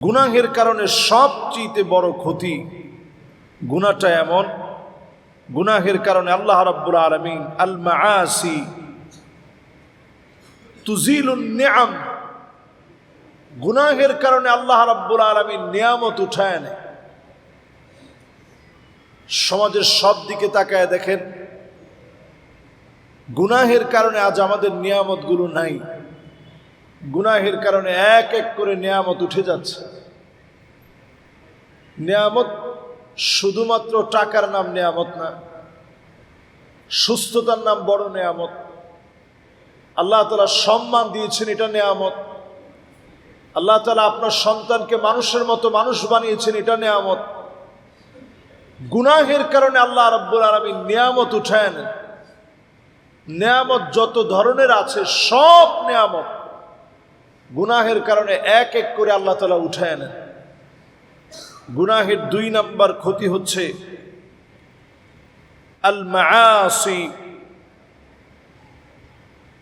গুনাহের কারণে সবচেয়ে বড় ক্ষতি, গুনাহটা এমন, গুনাহের কারণে আল্লাহ রাব্বুল আলামিন আল মাআসি তুজিলুন নিআম, গুনাহের কারণে আল্লাহ রাব্বুল আলামিন নিয়ামত উঠায় নেয়। সমাজের সব দিকে তাকায় দেখেন, গুনাহের কারণে আজ আমাদের নিয়ামতগুলো নাই। গুনাহের কারণে এক এক করে নিয়ামত উঠে যাচ্ছে। নিয়ামত শুধুমাত্র টাকার নাম নিয়ামত না, সুস্থতার নাম বড় নিয়ামত। আল্লাহ তাআলা সম্মান দিয়েছেন, এটা নিয়ামত। আল্লাহ তাআলা আপনার সন্তানকে মানুষের মতো মানুষ বানিয়েছেন, এটা নিয়ামত। গুনাহের কারণে আল্লাহ রাব্বুল আলামিন নিয়ামত উঠায় নেন। নিয়ামত যত ধরনের আছে সব নিয়ামত গুনাহের কারণে এক এক করে আল্লাহ তাআলা উঠায় নেন। গুনাহের 2 নাম্বার ক্ষতি হচ্ছে আল মাআসি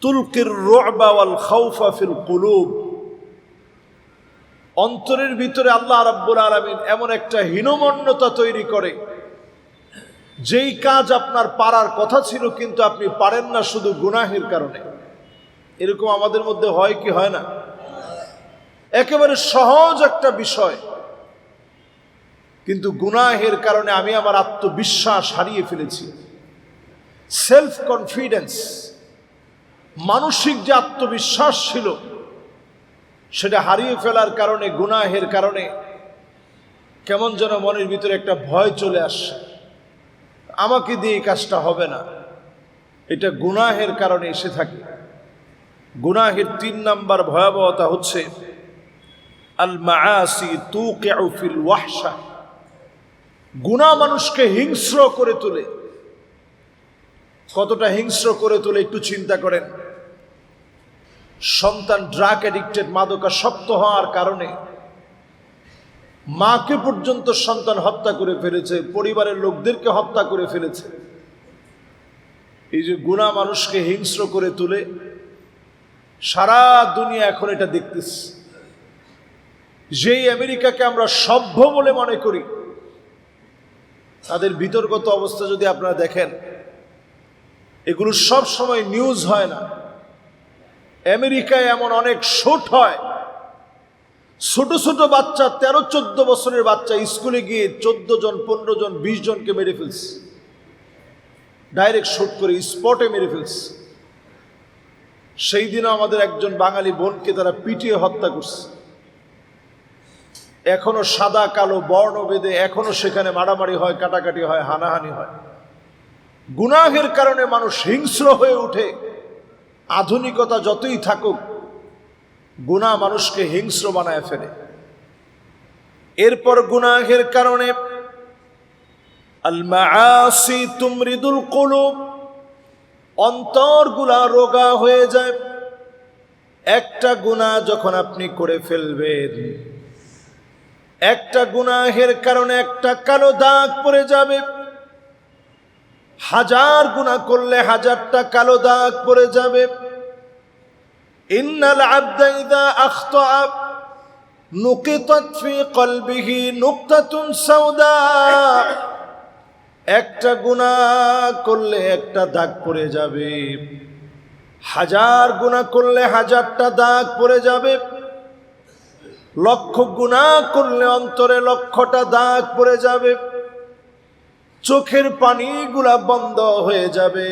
তুলকির রু'বা ওয়াল খাউফা ফিল কুলুব। অন্তরের ভিতরে আল্লাহ রাব্বুল আলামিন এমন একটা হীনমন্যতা তৈরি করে, যেই কাজ আপনার পারার কথা ছিল কিন্তু আপনি পারেন না শুধু গুনাহের কারণে। এরকম আমাদের মধ্যে হয় কি হয় না? একেবারে সহজ একটা বিষয়, কিন্তু গুনাহের কারণে আমি আমার আত্মবিশ্বাস হারিয়ে ফেলেছি। সেলফ কনফিডেন্স, মানসিক যে আত্মবিশ্বাস ছিল সেটা হারিয়ে ফেলার কারণে, গুনাহের কারণে কেমন যেন মনের ভিতরে একটা ভয় চলে আসে, আমাকে দিয়ে এই কাজটা হবে না। এটা গুনাহের কারণে এসে থাকে। গুনাহের 3 নাম্বার ভয়াবহতা হচ্ছে আল মাআসি তুকিউ ফিল ওয়াহশা। গুনাহ মানুষকে হিংস্র করে তোলে। কতটা হিংস্র করে তোলে একটু চিন্তা করেন। সন্তান ড্রাগ অ্যাডিক্টেড, মাদকাসক্ত হওয়ার কারণে মাকে পর্যন্ত সন্তান হত্যা করে ফেলেছে, পরিবারের লোকদেরকে হত্যা করে ফেলেছে। এই যে গুনাহ মানুষকে হিংস্র করে তোলে, সারা দুনিয়া এখন এটা দেখতেছে। যেই আমেরিকাকে আমরা সভ্য বলে মনে করি, তাদের ভিতরগত অবস্থা যদি আপনারা দেখেন, এগুলো সব সময় নিউজ হয় না। আমেরিকায় এমন অনেক শুট হয়, ছোট ছোট বাচ্চা, 13-14 বছরের বাচ্চা স্কুলে গিয়ে 14 জন 15 জন 20 জনকে মেরে ফেলছে। ডাইরেক্ট শুট করে স্পটে মেরে ফেলছে। সেই দিনও আমাদের একজন বাঙালি বোনকে তারা পিটিয়ে হত্যা করছে। এখনো সাদা কালো বর্ণভেদে এখনো সেখানে মারামারি হয়, কাটাকাটি হয়, হানাহানি হয়। গুনাহের কারণে মানুষ হিংস্র হয়ে ওঠে। আধুনিকতা যতই থাকুক, গুনাহ মানুষকে হিংস্র বানায় ফেলে। এরপর গুনাহের কারণে আল মাআসি তুমরিদুল কুলুব, অন্তরগুলা রোগা হয়ে যায়। একটা গুনাহ যখন আপনি করে ফেলবেন, একটা গুনাহের কারণে একটা কালো দাগ পড়ে যাবে। 1000 গুনাহ করলে 1000টা কালো দাগ পড়ে যাবে। ইন্নাল আবদা ইযা আখতা নুকিতাত ফি কলবিহি নুকতাতুন সাওদা। একটা গুনাহ করলে একটা দাগ পড়ে যাবে, 1000 গুনাহ করলে 1000টা দাগ পড়ে যাবে। লক্ষ গুনাহ করলে অন্তরে 1,00,000টা দাগ পড়ে যাবে। চোখের পানিগুলা বন্ধ হয়ে যাবে।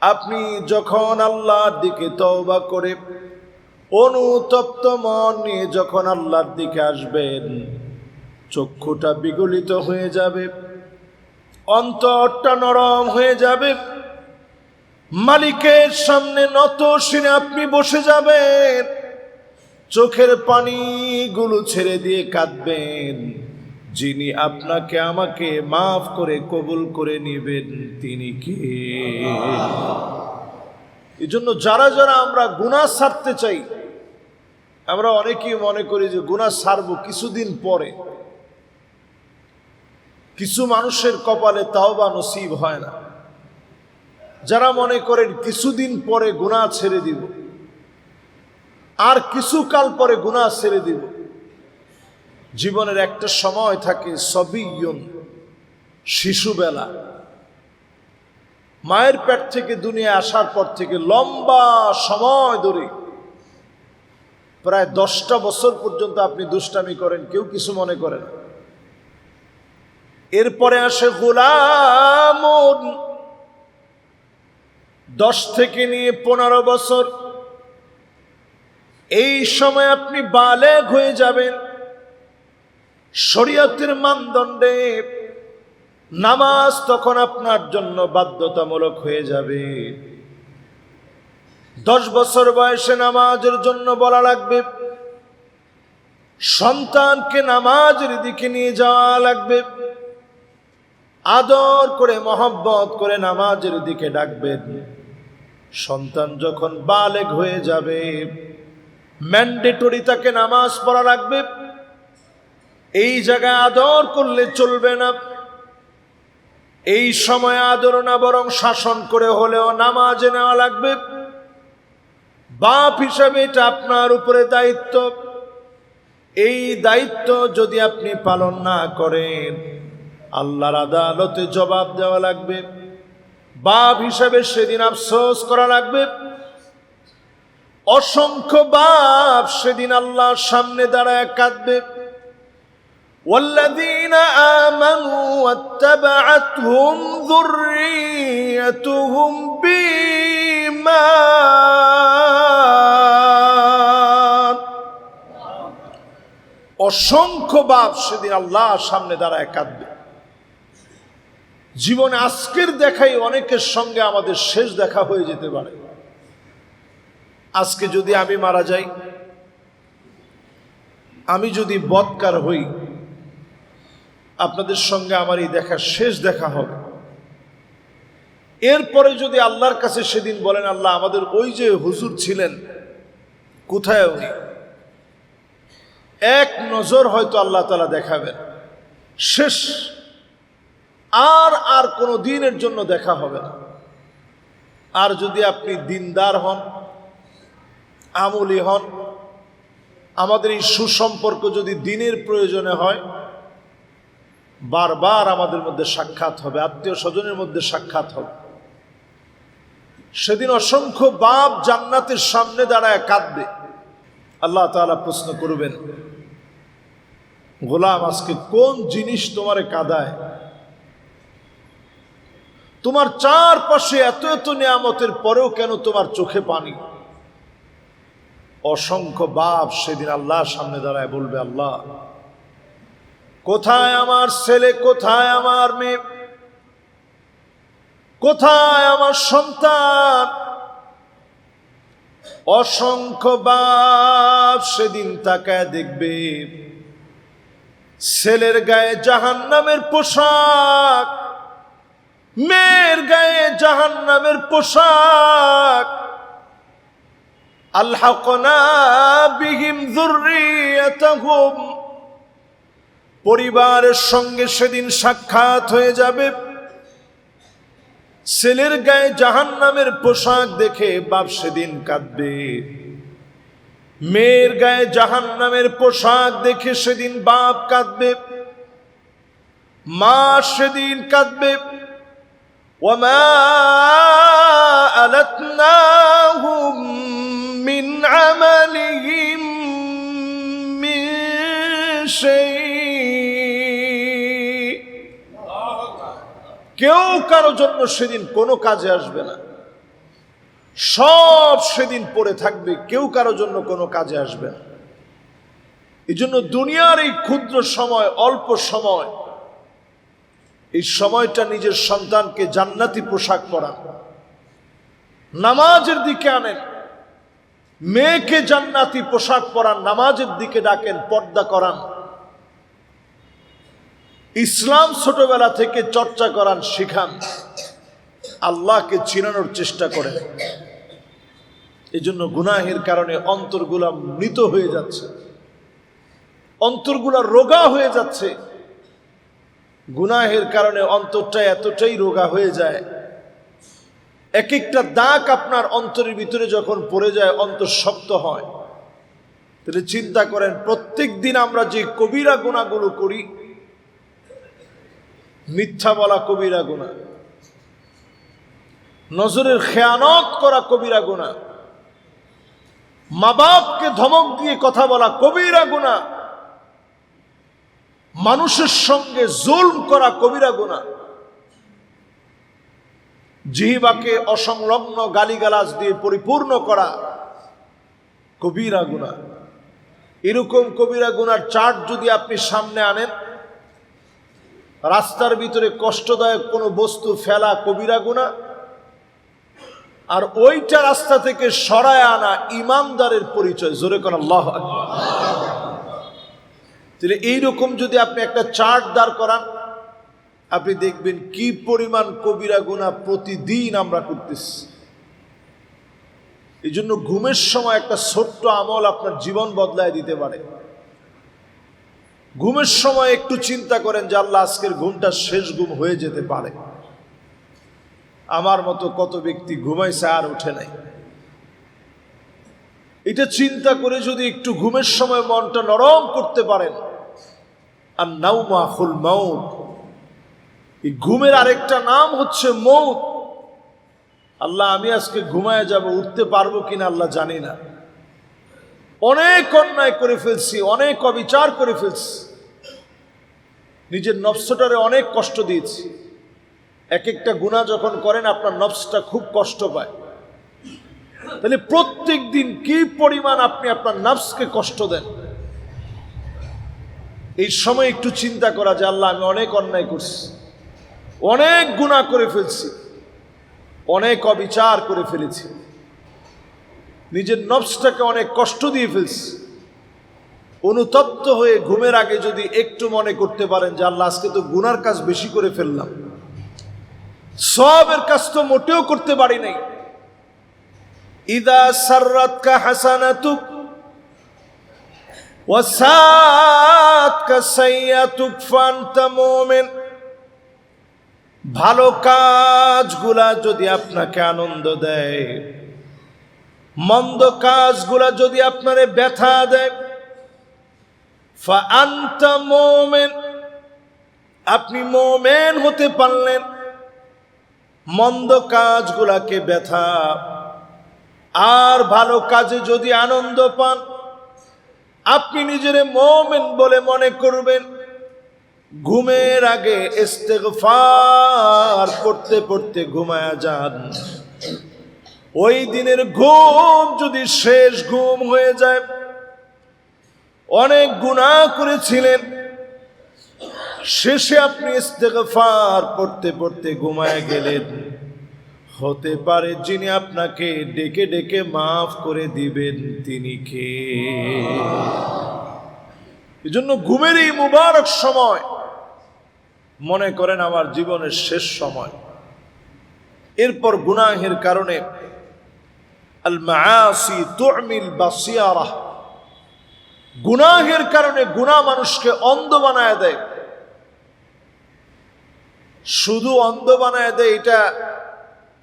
আপনি যখন আল্লাহর দিকে তওবা করে অনুতপ্ত মন নিয়ে যখন আল্লাহর দিকে আসবেন, চক্ষুটা বিগলিত হয়ে যাবে, অন্তরটা নরম হয়ে যাবে। মালিকের সামনে নত শিরে আপনি বসে যাবেন, চোখের পানিগুলো ছেড়ে দিয়ে কাঁদবেন। যিনি আপনাকে আমাকে মাফ করে কবুল করে নেবেন তিনি কে? এই জন্য যারা যারা আমরা গুনাহ ছাড়তে চাই, আমরা অনেকেই মনে করি যে গুনাহ ছাড়বো কিছুদিন পরে। কিছু মানুষের কপালে তাওবা নসিব হয় না, যারা মনে করেন কিছুদিন পরে গুনাহ ছেড়ে দিব, আর কিছু কাল পরে গুনাহ ছেড়ে দিব। জীবনের একটা সময় থাকে সবিয়ুন, শিশুবেলা। মায়ের পেট থেকে দুনিয়ায় আসার পর থেকে লম্বা সময় ধরে প্রায় 10টা বছর পর্যন্ত আপনি দুষ্টামি করেন, কেউ কিছু মনে করেন। এরপরে আসে গোলামুন, 10 থেকে নিয়ে 15 বছর। এই সময় আপনি বালেগ হয়ে যাবেন। শরীয়তের মানদণ্ডে নামাজ তখন আপনার জন্য বাধ্যতামূলক হয়ে যাবে। 10 বছর বয়সে নামাজের জন্য বলা লাগবে, সন্তানকে নামাজের দিকে নিয়ে যাওয়া লাগবে, আদর করে মহব্বত করে নামাজের দিকে ডাকবেন। সন্তান যখন বালেগ হয়ে যাবে, ম্যান্ডেটরি তাকে নামাজ পড়া লাগবে। এই জায়গায় আদর করলে চলবে না। এই সময় আদর না, বরং শাসন করে হলেও নামাজে নেওয়া লাগবে। বাপ হিসাবে এটা আপনার উপরে দায়িত্ব। এই দায়িত্ব যদি আপনি পালন না করেন, আল্লাহর আদালতে জবাব দেওয়া লাগবে। বাপ হিসাবে সেদিন আফসোস করা লাগবে। অসংখ্য বাপ সেদিন আল্লাহর সামনে দাঁড়ায় কাঁদবে। والذين آمنوا واتبعتهم ذريتهم بإيمان। অসংখ্য বাপ সেদিন আল্লাহর সামনে দাঁড়ায় কাঁদবে। জীবনে আজকের দেখাই অনেকের সঙ্গে আমাদের শেষ দেখা হয়ে যেতে পারে। আজকে যদি আমি মারা যাই, আমি যদি বদকার হই, আপনাদের সঙ্গে আমার এই দেখা শেষ দেখা হবে। এরপরে যদি আল্লাহর কাছে সেদিন বলেন, আল্লাহ আমাদের ওই যে হুজুর ছিলেন কোথায় উনি, এক নজর হয়তো আল্লাহ তাআলা দেখাবেন, শেষ। আর কোনো দিনের জন্য দেখা হবে না। আর যদি আপনি দিনদার হন, আমলি হন, আমাদের এই সুসম্পর্ক যদি দিনের প্রয়োজনে হয়, বারবার আমাদের মধ্যে সাক্ষাৎ হবে, আত্মীয় স্বজনের মধ্যে সাক্ষাৎ হবে। সেদিন অসংখ্য বাপ জান্নাতের সামনে দাঁড়ায় কাঁদবে। আল্লাহ তাআলা প্রশ্ন করবেন, গোলাম আজকে কোন জিনিস তোমারে কাঁদায়? তোমার চারপাশে এত এত নিয়ামতের পরেও কেন তোমার চোখে পানি? অসংখ্য বাপ সেদিন আল্লাহর সামনে দাঁড়ায় বলবে, আল্লাহ কোথায় আমার ছেলে, কোথায় আমার মেয়ে, কোথায় আমার সন্তান? অসংখ্য বাপ সেদিন তাকায় দেখবে, ছেলের গায়ে জাহান্নামের পোশাক, মেয়ের গায়ে জাহান্নামের পোশাক। আলহাকনা বিহিম যুররিয়াতাহুম, পরিবারের সঙ্গে সেদিন সাক্ষাৎ হয়ে যাবে। ছেলের গায়ে জাহান্নামের পোশাক দেখে বাপ সেদিন কাঁদবে, মেয়ের গায়ে জাহান্নামের পোশাক দেখে সেদিন বাপ কাঁদবে, মা সেদিন কাঁদবে। ওয়ামা আলাতনাহুম মিন আমালিহিম মিন শাই, কেউ কারো জন্য সেদিন কোনো কাজে আসবে না। সব সেদিন পড়ে থাকবে, কেউ কারো জন্য কোনো কাজে আসবে না। এই জন্য দুনিয়ার এই ক্ষুদ্র সময়, অল্প সময়, এই সময়টা নিজের সন্তানকে জান্নাতি পোশাক পরান, নামাজের দিকে আনেন, মেয়েকে জান্নাতি পোশাক পরান, নামাজের দিকে ডাকেন, পর্দা করান, ইসলাম ছোটবেলা থেকে চর্চা করান, শিখান, আল্লাহকে চিনানোর চেষ্টা করেন। এই জন্য গুনাহের কারণে অন্তরগুলা মৃত হয়ে যাচ্ছে, অন্তরগুলা রোগা হয়ে যাচ্ছে। গুনাহের কারণে অন্তরটা এতটাই রোগা হয়ে যায়, এক একটা দাগ আপনার অন্তরের ভিতরে যখন পড়ে যায়, অন্তর শক্ত হয়। তাহলে চিন্তা করেন, প্রত্যেক দিন আমরা যে কবিরা গুনাহগুলো করি, মিথ্যা বলা কবিরা গুনাহ, নজরের খেয়ানত করা কবিরা গুনাহ, মা বাপকে ধমক দিয়ে কথা বলা কবিরা গুনাহ, মানুষের সঙ্গে জুলম করা কবিরা গুনাহ, জিহ্বাকে অসংলগ্ন গালিগালাজ দিয়ে পরিপূর্ণ করা কবিরা গুনাহ। এরকম কবিরা গুনার চার্ট যদি আপনি সামনে আনেন, রাস্তার ভিতরে কষ্টদায়ক কোনো বস্তু ফেলা কবিরা গুনাহ, আর ওইটা রাস্তা থেকে সরায় আনা ইমানদারের পরিচয়। জোরে কোন আল্লাহু আকবার। তাহলে এইরকম যদি আপনি একটা চার্ট দাঁড় করান, আপনি দেখবেন কি পরিমাণ কবিরা গুনাহ প্রতিদিন আমরা করতেছি। এই জন্য ঘুমের সময় একটা ছোট্ট আমল আপনার জীবন বদলায় দিতে পারে। ঘুমের সময় একটু চিন্তা করেন যে আল্লাহ, আজকের ঘুমটা শেষ ঘুম হয়ে যেতে পারে। আমার মতো কত ব্যক্তি ঘুমাইছে আর ওঠে নাই। এটা চিন্তা করে যদি একটু ঘুমের সময় মনটা নরম করতে পারেন, আর নাউমা আখুল মাউত, এই ঘুমের আরেকটা নাম হচ্ছে মৌত। আল্লাহ, আমি আজকে ঘুমায় যাব, উঠতে পারবো কিনা আল্লাহ জানি না। অনেক অন্যায় করে ফেলছি, অনেক অবিচার করে ফেলছি, নিজের নফসটারে অনেক কষ্ট দিয়েছি। এক একটা গুনাহ যখন করেন আপনার নফসটা খুব কষ্ট পায়। তাহলে প্রত্যেক দিন কি পরিমাণ আপনি আপনার নফসকে কষ্ট দেন। এই সময় একটু চিন্তা করা যে আল্লাহ, আমি অনেক অন্যায় করছি, অনেক গুনাহ করে ফেলছি, অনেক অবিচার করে ফেলেছি, নিজের নফসটাকে অনেক কষ্ট দিয়ে ফেলছি। অনুতপ্ত হয়ে ঘুমের আগে যদি একটু মনে করতে পারেন যে আল্লাহ, আজকে তো গুনার কাজ বেশি করে ফেললাম, সওয়াবের কাজ তো মোটেও করতে পারি নাই। ইদা সাররাতকা হাসানাতুক ওয়া সাআতকা সাইয়্যাতুক ফাআনতা মুমিন। ভালো কাজগুলা যদি আপনাকে আনন্দ দেয়, মন্দ কাজগুলা যদি আপনারে ব্যথা দেয়, ফাআনতা মুমিন, আপনি মুমিন হতে পারলেন। মন্দ কাজগুলাকে ব্যথা আর ভালো কাজে যদি আনন্দ পান, আপনি নিজেরে মুমিন বলে মনে করবেন। ঘুমের আগে ইস্তেগফার পড়তে পড়তে ঘুমায়া যান। ওই দিনের ঘুম যদি শেষ ঘুম হয়ে যায়, অনেক গুনাহ করেছিলেন, শেষে আপনি ইস্তেগফার পড়তে পড়তে ঘুমায় গেলেন, হতে পারে যিনি আপনাকে ডেকে ডেকে মাফ করে দিবেন তিনি কে? এজন্য ঘুমের এই মুবারক সময় মনে করেন আমার জীবনের শেষ সময়। এরপর গুনাহের কারণে আল মাআসি তুমিল বাসিয়ারা, গুনাহের কারণে গুনাহ মানুষকে অন্ধ বানায় দেয়। শুধু অন্ধ বানায় দেয় এটা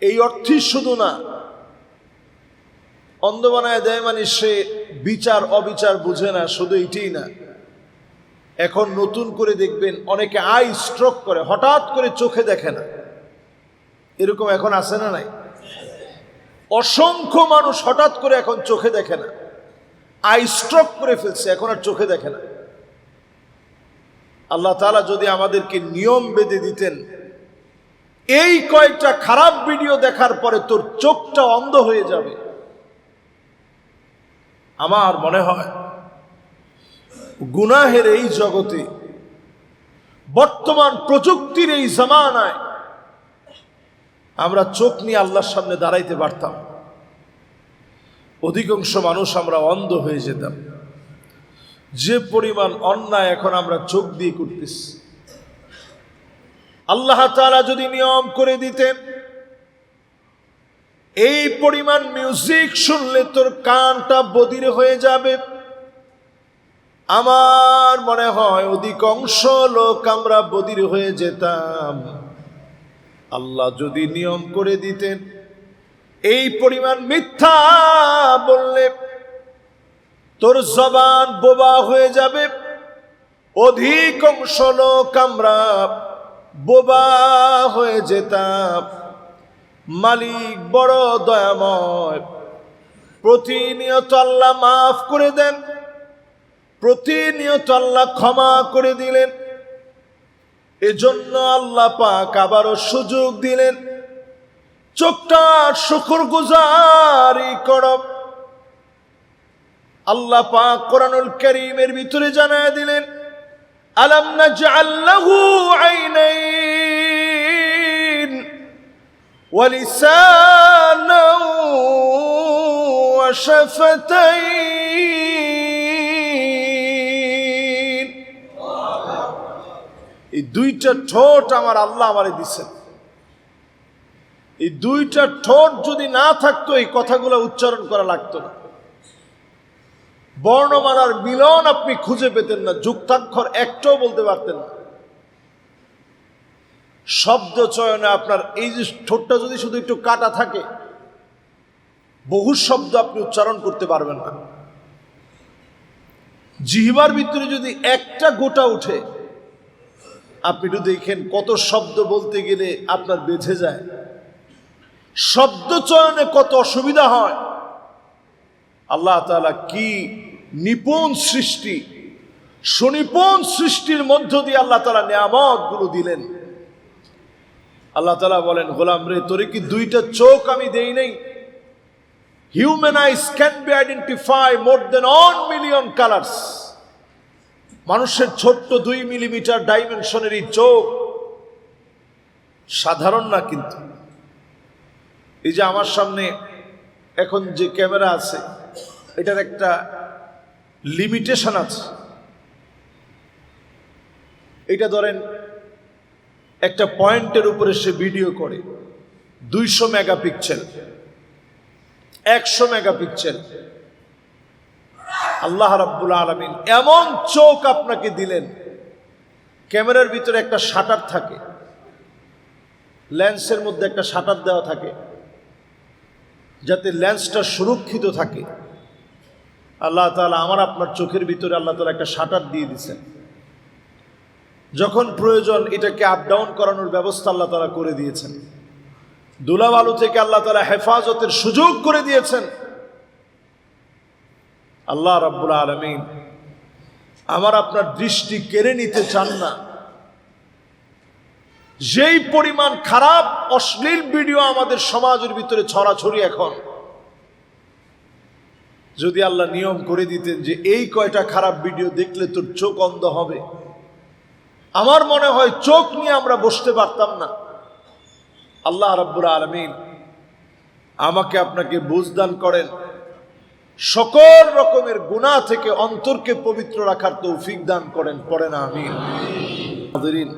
এই অর্থই শুধু না, অন্ধ বানায় দেয় মানে সে বিচার অবিচার বুঝে না, শুধু এটাই না। এখন নতুন করে দেখবেন অনেকে আই স্ট্রোক করে, হঠাৎ করে চোখে দেখে না। এরকম এখন আছে না নাই? অসংখ্য মানুষ হঠাৎ করে এখন চোখে দেখে না, আই স্ট্রোক করে ফেলছে, এখন আর চোখে দেখে না। আল্লাহ তাআলা যদি আমাদেরকে নিয়ম বেঁধে দিতেন, এই কয়েকটা খারাপ ভিডিও দেখার পরে তোর চোখটা অন্ধ হয়ে যাবে, আমার মনে হয় গুনাহের এই জগতে, বর্তমান প্রযুক্তির এই জামানায় আমরা চোখ নিয়ে আল্লাহর সামনে দাঁড়াইতে পারতাম। অধিকাংশ মানুষ আমরা অন্ধ হয়ে যেতাম। যে পরিমাণ অন্যায় এখন আমরা চোখ দিয়ে করতেছি। আল্লাহ তাআলা যদি নিয়ম করে দিতেন, এই পরিমাণ মিউজিক শুনলে তোর কানটা বধির হয়ে যাবে, আমার মনে হয় অধিকাংশ লোক আমরা বধির হয়ে যেতাম। আল্লাহ যদি নিয়ম করে দিতেন, এই পরিমাণ মিথ্যা বললে তোর জবান বোবা হয়ে যাবে। অধিকাংশ লোক আমরা বোবা হয়ে যেতাম। মালিক বড় দয়াময়, প্রতিনিয়ত আল্লাহ মাফ করে দেন, প্রতিনিয়ত আল্লাহ ক্ষমা করে দিলেন। এজন্য আল্লাহ পাক আবারও সুযোগ দিলেন। চোখটা শুকরগুজারি করো। আল্লাহ পাক কোরআনুল কারীমের ভিতরে জানায় দিলেন, আলাম নাজআল লাহু আইনাইন ওয়া লিসানান ওয়া শাফাতাইন। এই দুইটা ঠোঁট আমার আল্লাহ আমারে দিয়েছেন। এই দুইটা ঠোঁট যদি না থাকতো এই কথাগুলো উচ্চারণ করা লাগতো না। বর্ণমালার মিলন আপনি খুঁজে পেতেন না, যুক্তাক্ষর একটাও বলতে পারতেন না। শব্দ চয়নে আপনার এই যে ঠোঁটটা যদি শুধু একটু কাটা থাকে, বহু শব্দ আপনি উচ্চারণ করতে পারবেন না। জিহ্বার ভিতরে যদি একটা গোটা উঠে, আপনি একটু দেখেন কত শব্দ বলতে গেলে আপনার বেঁধে যায়। শব্দ চয়নে কত অসুবিধা হয়। আল্লাহ তাআলা কি নিপুণ সৃষ্টি, সুনিপুণ সৃষ্টির মধ্য দিয়ে আল্লাহ তাআলা নিয়ামত গুলো দিলেন। আল্লাহ তাআলা বলেন, গোলাম রে, তোরে কি দুইটা চোখ আমি দেই নাই? Human eyes can be identify more than 1 million colours. মানুষের ছোট্ট 2 মিলিমিটার ডাইমেনশনের এই চোখ সাধারণ না। কিন্তু এই যে আমার সামনে এখন যে ক্যামেরা আছে, এটার একটা লিমিটেশন আছে। এটা ধরেন একটা পয়েন্টের উপরে সে ভিডিও করে 200 মেগাপিক্সেল, 100 মেগাপিক্সেল। আল্লাহ রাব্বুল আলামিন এমন চোখ আপনাকে দিলেন, ক্যামেরার ভিতরে একটা শাটার থাকে, লেন্সের মধ্যে একটা শাটার দেওয়া থাকে যাতে লেন্সটা সুরক্ষিত থাকে। আল্লাহ তাআলা আমার আপনার চোখের ভিতরে আল্লাহ তাআলা একটা শাটার দিয়ে দিয়েছেন। যখন প্রয়োজন এটাকে আপ ডাউন করানোর ব্যবস্থা আল্লাহ তাআলা করে দিয়েছেন। ধুলাবালু থেকে আল্লাহ তাআলা হেফাজতের সুযোগ করে দিয়েছেন। আল্লাহ রাব্বুল আলামিন আমার আপনার দৃষ্টি কেড়ে নিতে চান না। যেই পরিমাণ খারাপ অশ্লীল ভিডিও আমাদের সমাজের ভিতরে ছড়াছড়ি এখন, যদি আল্লাহ নিয়ম করে দিতেন যে এই কয়টা খারাপ ভিডিও দেখলে তোর চোখ অন্ধ হবে, আমার মনে হয় চোখ নিয়ে আমরা বসতে পারতাম না। আল্লাহ রাব্বুল আলামিন আমাকে আপনাকে বুঝ দান করেন, সকল রকমের গুনাহ থেকে অন্তরকে পবিত্র রাখার তৌফিক দান করেন। পড়েন আমিন। হাজিরিন,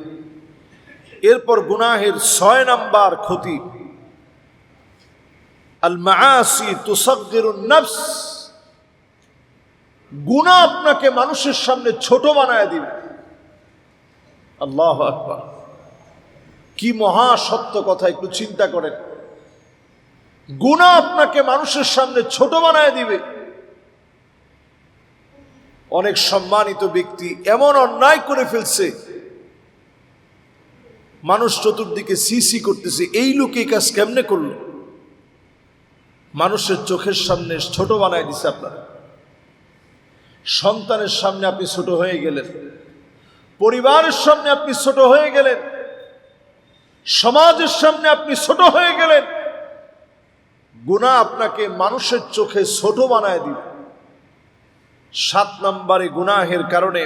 এরপর গুনাহের 6 নাম্বার ক্ষতি, আল মাআসি তুসাগগিরুন নফস। গুনাহ আপনাকে মানুষের সামনে ছোট বানায় দিবে। আল্লাহু আকবার, কি মহা সত্য কথা, একটু চিন্তা করেন। গুনাহ আপনাকে মানুষের সামনে ছোট বানায় দিবে। অনেক সম্মানিত ব্যক্তি এমন অন্যায় করে ফেলছে, মানুষ চতুর্দিকে সিসি করতেছে, এই লোক এই কাজ কেমনে করলো। মানুষের চোখের সামনে ছোট বানায় দিছে। আপনার সন্তানের সামনে আপনি ছোট হয়ে গেলেন, পরিবারের সামনে আপনি ছোট হয়ে গেলেন, সমাজের সামনে আপনি ছোট হয়ে গেলেন। গুনাহ আপনাকে মানুষের চোখে ছোট বানায় দিবে। 7 নম্বরে গুনাহের কারণে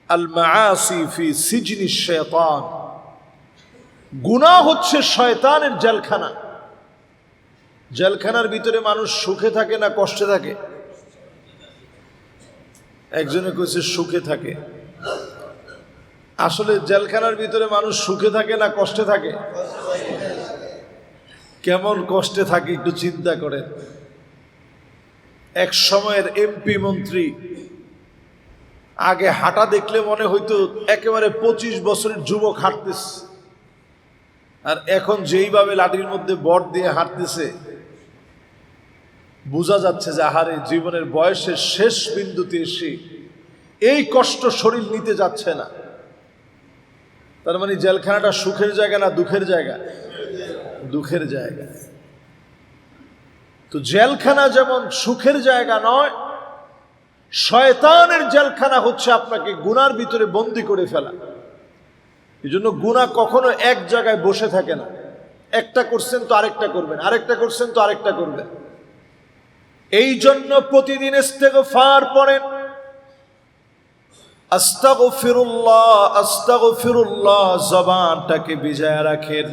আল মাআসি ফি সিজনি শায়তান। গুনাহ হচ্ছে শয়তানের জেলখানা। জেলখানার ভিতরে মানুষ সুখে থাকে না কষ্টে থাকে? একজনে কইছে সুখে থাকে। আসলে জেলখানার ভিতরে মানুষ সুখে থাকে না কষ্টে থাকে? কেমন কষ্টে থাকে একটু চিন্তা করেন। এক সময়ের এমপি মন্ত্রী আগে হাঁটা দেখলে মনে হইতো একেবারে 25 বছরের যুবক হাঁটতেছে, আর এখন যেইভাবে লাঠির মধ্যে বট দিয়ে হাঁটতেছে বোঝা যাচ্ছে যে আহারে জীবনের বয়সের শেষ বিন্দুতে এসে এই কষ্ট শরীর নিতে যাচ্ছে না। তার মানে জেলখানাটা সুখের জায়গা না দুঃখের জায়গা? দুঃখের জায়গা। তো জেলখানা যেমন সুখের জায়গা নয়, শয়তানের জেলখানা হচ্ছে আপনাকে গুনার ভিতরে বন্দী করে ফেলা। এই জন্য গুনাহ কখনো এক জায়গায় বসে থাকে না। একটা করছেন তো আরেকটা করবেন, আরেকটা করছেন তো আরেকটা করবেন। এই জন্য প্রতিদিন ইস্তেগফার পড়েন, আস্তাগফিরুল্লাহ আস্তাগফিরুল্লাহ, জবানটাকে ভিজায় রাখেন।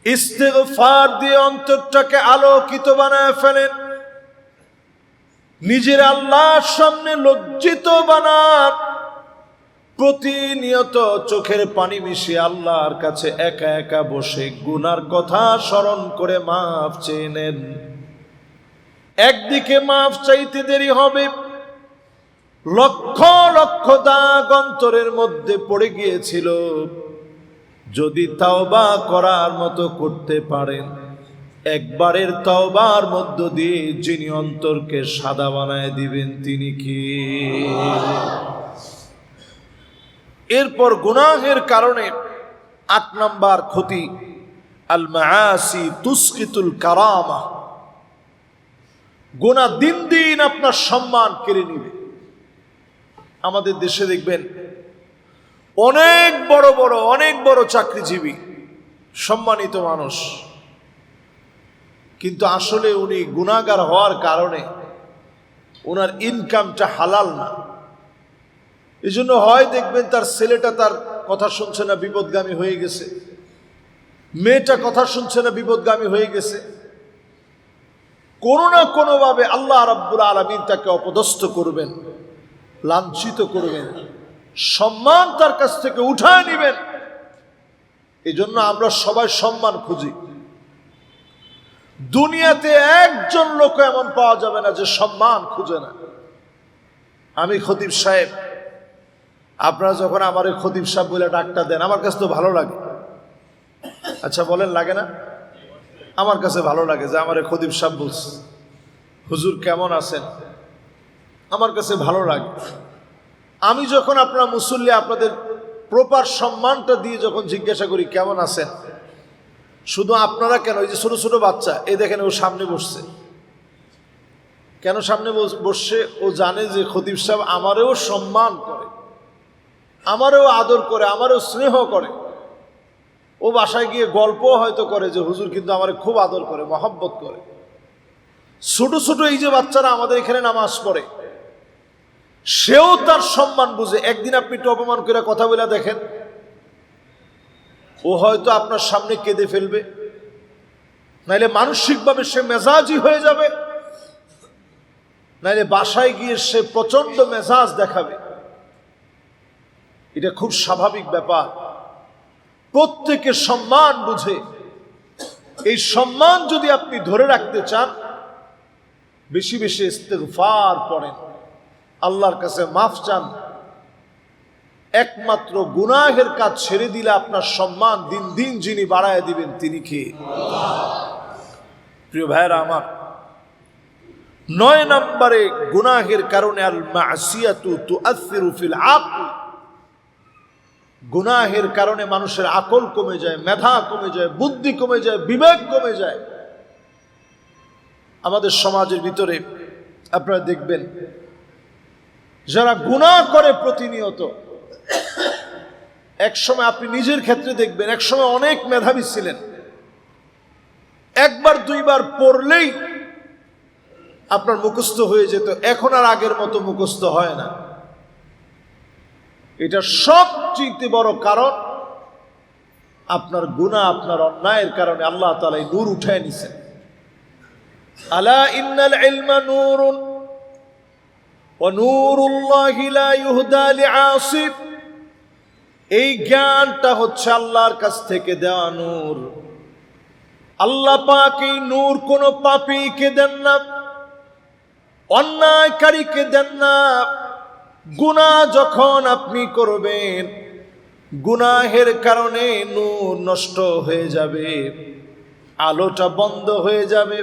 ইস্তেগফার দিয়ে অন্তরটাকে আলোকিত বানায় ফেলেন। নিজের আল্লাহর সামনে লজ্জিত বানান। প্রতিনিয়ত চোখের পানি মিশিয়ে আল্লাহর কাছে একা একা বসে গুনার কথা স্মরণ করে মাফ চেয়ে নেন। একদিকে মাফ চাইতে দেরি হবে, লক্ষ লক্ষ দাগ অন্তরের মধ্যে পড়ে গিয়েছিল। যদি তাওবা করার মতো করতে পারেন, একবারের তাওবার মধ্য দিয়ে যিনি অন্তরকে সাদা বানায় দিবেন তিনি কি? এরপর গুনাহের কারণে ৮ নাম্বার ক্ষতি, আল মাআসি তুসকিতুল কারামা। গুনাহ দিন দিন আপনার সম্মান কেড়ে নিবে। আমাদের দেশে দেখবেন অনেক বড় চাকরিজীবী, সম্মানিত মানুষ, কিন্তু আসলে উনি গুনাহগার হওয়ার কারণে ওনার ইনকামটা হালাল না। এই জন্য হয় দেখবেন তার ছেলেটা তার কথা শুনছে না, বিপদগামী হয়ে গেছে, মেয়েটা কথা শুনছে না, বিপদগামী হয়ে গেছে। কোনো না কোনোভাবে আল্লাহ রাব্বুল আলামিন তাকে অপদস্থ করবেন, লাঞ্ছিত করবেন, সম্মান তার কাছ থেকে উঠায় নেবেন। এই জন্য আমরা সবাই সম্মান খুঁজি। দুনিয়াতে একজন লোক এমন পাওয়া যাবে না যে সম্মান খুঁজে না। আমি খতিব সাহেব, আপনারা যখন আমার খতিব সাহেব বলে ডাকটা দেন, আমার কাছে তো ভালো লাগে। আচ্ছা বলেন, লাগে না? আমার কাছে ভালো লাগে যে আমার খতিব সাহেব বলছে, হুজুর কেমন আছেন, আমার কাছে ভালো লাগে। আমি যখন আপনারা মুসল্লি, আপনাদের প্রপার সম্মানটা দিয়ে যখন জিজ্ঞাসা করি কেমন আছেন, শুধু আপনারা কেন, এই যে ছোট ছোট বাচ্চা, এই দেখেন ও সামনে বসছে, কেন সামনে বসছে? ও জানে যে খতিব সাহেব আমারও সম্মান করে, আমারও আদর করে, আমারও স্নেহ করে। ও বাসায় গিয়ে গল্প হয়তো করে যে হুজুর কিন্তু আমার খুব আদর করে, মহব্বত করে। ছোট ছোট এই যে বাচ্চারা আমাদের এখানে নামাজ পড়ে, সেও তার সম্মান বুঝে। একদিন আপনি একটু অপমান করে কথা বলে দেখেন, ও হয়তো আপনার সামনে কেঁদে ফেলবে, নাইলে মানসিকভাবে সে মেজাজি হয়ে যাবে, নাইলে বাসায় গিয়ে সে প্রচন্ড মেজাজ দেখাবে। এটা খুব স্বাভাবিক ব্যাপার। প্রত্যেকের সম্মান বুঝে। এই সম্মান যদি আপনি ধরে রাখতে চান, বেশি বেশি ইস্তেগফার পড়েন, আল্লাহর কাছে মাফ চান। একমাত্র গুনাহের কাজ ছেড়ে দিলে আপনার সম্মান দিন দিন যিনি বাড়ায় দিবেন তিনি কে? প্রিয় ভাইরা আমার, ৯ নম্বরে গুনাহের কারণে আল মাসিয়াতু তুআসিরু ফিল আকল। গুনাহের কারণে মানুষের আকল কমে যায়, মেধা কমে যায়, বুদ্ধি কমে যায়, বিবেক কমে যায়। আমাদের সমাজের ভিতরে আপনারা দেখবেন যারা গুনাহ করে প্রতিনিয়ত, একসময় আপনি নিজের ক্ষেত্রে দেখবেন, একসময় অনেক মেধাবী ছিলেন, একবার দুইবার পড়লেই আপনার মুখস্থ হয়ে যেত। এখন আর আগের মতো মুখস্থ হয় না। এটা সবচেয়ে বড় কারণ আপনার গুনাহ, আপনার অন্যায়ের কারণে আল্লাহ তাআলা এই নূর উঠায় নিছেন। আলা ইন্নাল ইলমা নূরুন ওয়া নূরুল্লাহি লা ইউহদা লিআসিব। এই জ্ঞানটা হচ্ছে আল্লাহর কাছ থেকে দেওয়া নূর। আল্লাহ পাক এই নূর কোনো পাপীকে দেন না, অন্যায়কারীকে দেন না। গুনাহ যখন আপনি করবেন, গুনাহের কারণে নূর নষ্ট হয়ে যাবে, আলোটা বন্ধ হয়ে যাবে।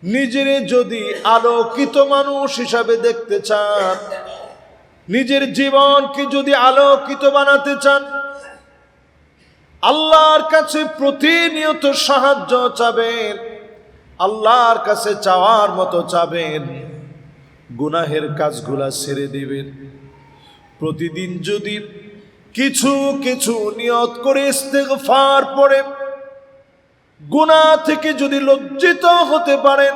নিজের যদি আলোকিত মানুষ হিসাবে দেখতে চান, নিজের জীবনকে যদি আলোকিত বানাতে চান, আল্লাহর কাছে প্রতিনিয়ত সাহায্য চাবেন, আল্লাহর কাছে চাওয়ার মতো চাবেন, গুনাহের কাজগুলা ছেড়ে দিবেন। প্রতিদিন যদি কিছু কিছু নিয়ত করে ইস্তেগফার পড়ে গুনাহ থেকে যদি লজ্জিত হতে পারেন,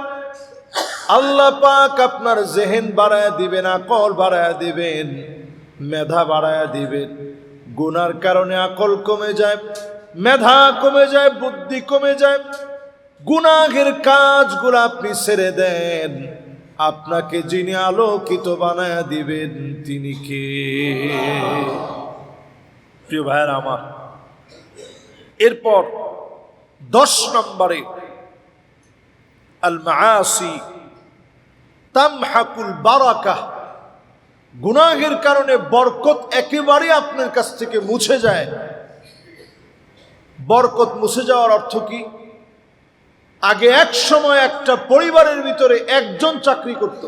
আল্লাহ পাক আপনার জেহেন বাড়ায়া দিবেন, আকল বাড়ায়া দিবেন, মেধা বাড়ায়া দিবেন। গুনার কারণে আকল কমে যায়, মেধা কমে যায়, বুদ্ধি কমে যায়। গুনাহের কাজগুলো আপনি ছেড়ে দেন, আপনাকে যিনি আলোকিত বানায়া দিবেন তিনি কে? প্রিয় ভাইয়েরা আমার, এরপর 10 নম্বরে আল মাআসি তামহাকুল বারাকাহ, গুনাহের কারণে বরকত একেবারে আপনার কাছ থেকে মুছে যায়। বরকত মুছে যাওয়ার অর্থ কি? আগে এক সময় একটা পরিবারের ভিতরে একজন চাকরি করত,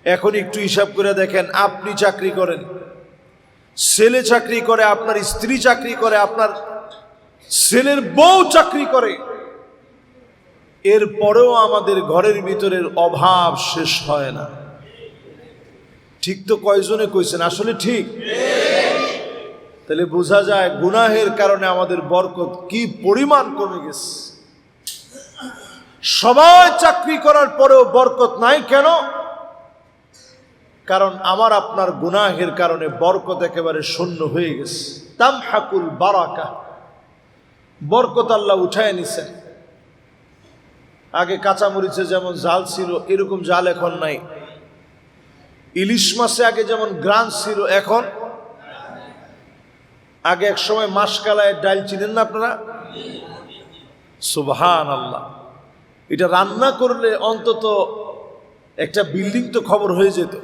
এখন একটু হিসাব করে দেখেন, আপনি চাকরি করেন, ছেলে চাকরি করে, আপনার স্ত্রী চাকরি করে, আপনার ছেলের বউ চাকরি করে, এরপরেও আমাদের ঘরের ভিতরের অভাব শেষ হয় না। ঠিক তো কয়জনে কইছেন? আসলে ঠিক। তাহলে বোঝা যায় গুনাহের কারণে আমাদের বরকত কি পরিমাণ কমে গেছে। সবাই চাকরি করার পরেও বরকত নাই কেন? কারণ আমার আপনার গুনাহের কারণে বরকত একেবারে শূন্য হয়ে গেছে। তামহাকুল বারাকা, বরকত আল্লাহ উঠায় নিছেন। আগে কাঁচামরিচে যেমন জাল ছিল, এরকম জাল এখন নাই। ইলিশ মাছে আগে যেমন গ্রান ছিল, এখন আগে এক সময় মাসকালায় ডাল চিনেন না আপনারা? সুবহানাল্লাহ, এটা রান্না করলে অন্তত একটা বিল্ডিং তো খবর হয়ে যেত।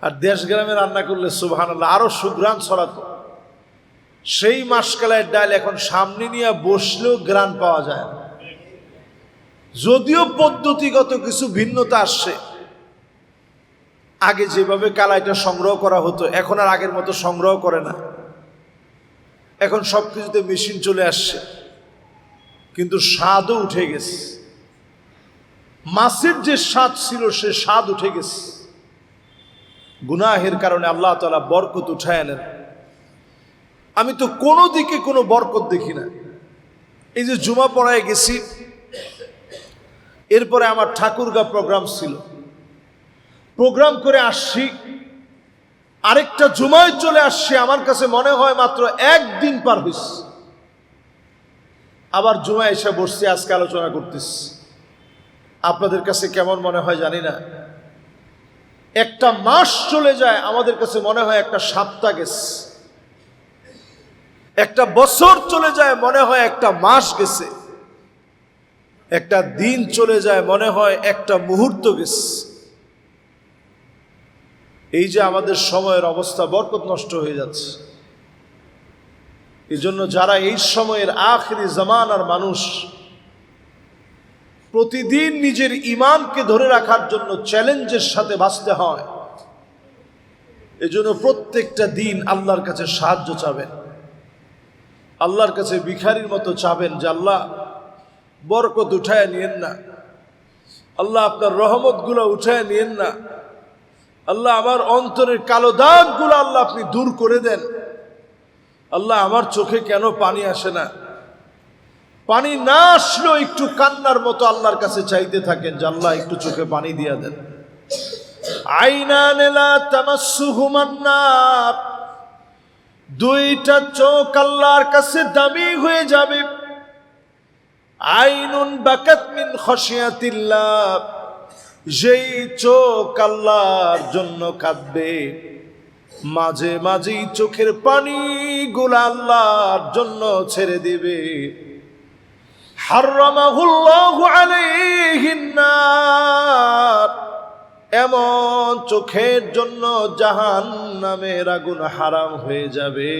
আর দেশ গ্রামে রান্না করলে সুবহানাল্লাহ আরো সুগ্রাণ ছড়াতো। সেই মাসকালায় ডাল এখন সামনে নিয়ে বসলেও গ্রান পাওয়া যায় না। যদিও পদ্ধতিগত কিছু ভিন্নতা আসছে, আগে যেভাবে কালাইটা সংগ্রহ করা হতো এখন আর আগের মতো সংগ্রহ করে না। এখন সবকিছুতে মেশিন চলে আসছে, কিন্তু স্বাদও উঠে গেছে। মাছের যে স্বাদ ছিল সে স্বাদ উঠে গেছে। গুনাহের কারণে আল্লাহ তাআলা বরকত উঠায় নেন। আমি তো কোনো দিকে কোনো বরকত দেখি না। এই যে জুমা পড়ায় গেছি, এরপরে আমার ঠাকুরগা প্রোগ্রাম ছিল, প্রোগ্রাম করে আসছি, আরেকটা জুমায় চলে আসছি। আমার কাছে মনে হয় মাত্র একদিন পার হয়েছে। আবার জুমায় এসে বসছি, আজকে আলোচনা করতেছি। আপনাদের কাছে কেমন মনে হয় জানি না। একটা মাস চলে যায়, আমাদের কাছে মনে হয় একটা সপ্তাহ গেছে। একটা বছর চলে যায়, মনে হয় একটা মাস গেছে। একটা দিন চলে যায়, মনে হয় একটা মুহূর্ত গেছে। এই যে আমাদের সময়ের অবস্থা, বরকত নষ্ট হয়ে যাচ্ছে। এই জন্য যারা এই সময়ের আখিরি জামানার মানুষ, প্রতিদিন নিজের ঈমানকে ধরে রাখার জন্য চ্যালেঞ্জের সাথে বাঁচতে হয়। এজন্য প্রত্যেকটা দিন আল্লাহর কাছে সাহায্য চাবেন, আল্লাহর কাছে ভিখারির মতো চাবেন যে আল্লাহ বরকত উঠায় নিয়েন না, আল্লাহ আপনার রহমতগুলো উঠায় নিয়েন না, আল্লাহ আমার অন্তরের কালো দাগগুলো আল্লাহ আপনি দূর করে দেন। আল্লাহ আমার চোখে কেন পানি আসে না? পানি না আসলেও একটু কান্নার মতো আল্লাহর কাছে চাইতে থাকেন যে আল্লাহ একটু চোখে পানি দিয়ে দেন। আইনান লা তামাসসুহুমান নার, দুইটা চোখ আল্লাহর কাছে দামি হয়ে যাবে। আইনুন বাকাত মিন খাশিয়াতিল্লাহ, যেই চোখ আল্লাহর জন্য কাঁদবে, মাঝে মাঝে চোখের পানিগুলো আল্লাহর জন্য ছেড়ে দিবে। হারামাহুল্লাহু আলাইহিন নার, এমন চোখের জন্য জাহান্নামের আগুন হারাম হয়ে যাবে।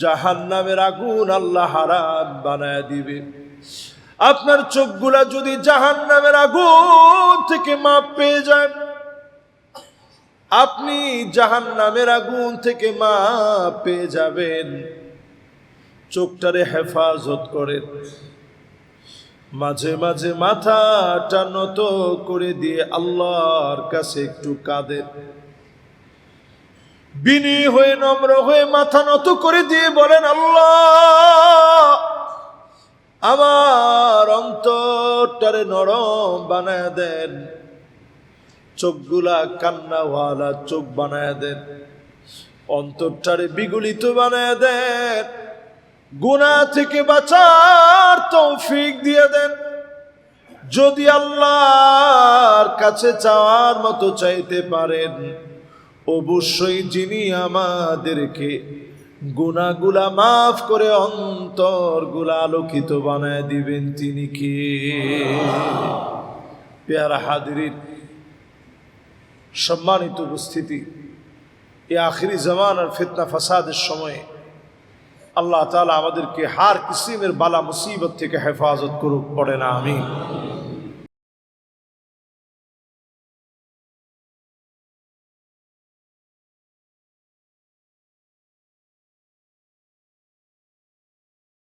জাহান্নামের আগুন আল্লাহ হারাম বানায় দিবে। আপনার চোখগুলা যদি জাহান্নামের আগুন থেকে মাপ পেয়ে যায়, আপনি জাহান্নামের আগুন থেকে মাপ পেয়ে যাবেন। চোখটারে হেফাজত করেন, মাঝে মাঝে মাথাটা নত করে দিয়ে আল্লাহর কাছে একটু কাঁদেন, বিনয়ী হয়ে নম্র হয়ে মাথা নত করে দিয়ে বলেন, আল্লাহ আমার অন্তরটারে নরম বানায় দেন, চোখগুলা কান্নাওয়ালা চোখ বানায় দেন, অন্তরটারে বিগলিত বানায় দেন, গুনাহ থেকে বাঁচার তৌফিক দিয়ে দেন। যদি আল্লাহর কাছে চাওয়ার মতো চাইতে পারেন, অবশ্যই যিনি আমাদেরকে গুনাহগুলা মাফ করে অন্তরগুলা আলোকিত বানায় দিবেন তিনি কে? পেয়ারা হাজিরিন, সম্মানিত উপস্থিতি, এই আখিরি জামানার ফিতনা ফাসাদের সময়ে আল্লাহ তাআলা আমাদেরকে হার কিসিমের বালা মুসিবত থেকে হেফাজত করুক, পড়ে না আমিন।